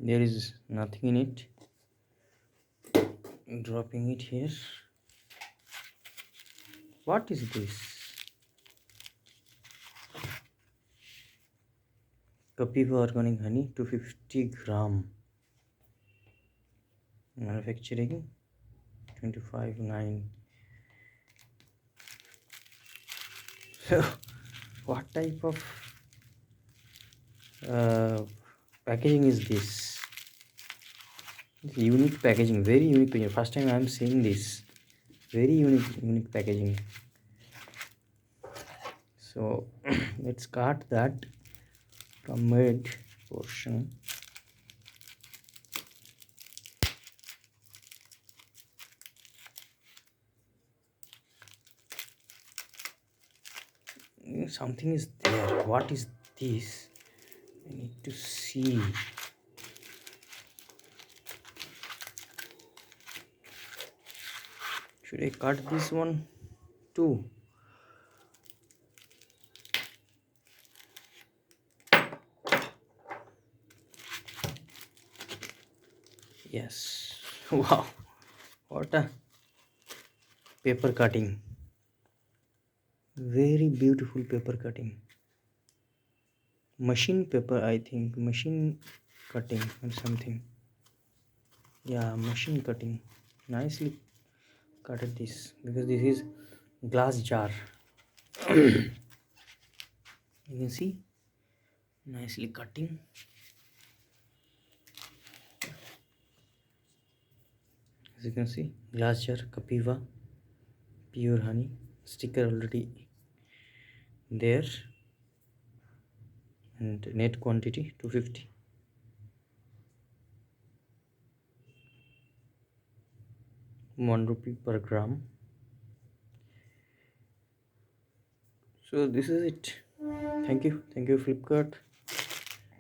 There is nothing in it. Dropping it here. What is this? Kapiva organic honey, 250 gram. Manufacturing 25/9. So, what type of packaging is this? It's unique packaging, very unique packaging. First time I am seeing this. Very unique packaging. So let's cut that from mid portion. Something is there. What is this? I need to see. Should I cut this one too? Yes. Wow. What a paper cutting. Very beautiful paper cutting. Machine paper, I think. Machine cutting or something. Yeah, machine cutting. Nicely cut this because this is glass jar. You can see nicely cutting. As you can see, glass jar, Kapiva, pure honey, sticker already there, and net quantity 250. 1 rupee per gram. So this is it. Thank you Flipkart.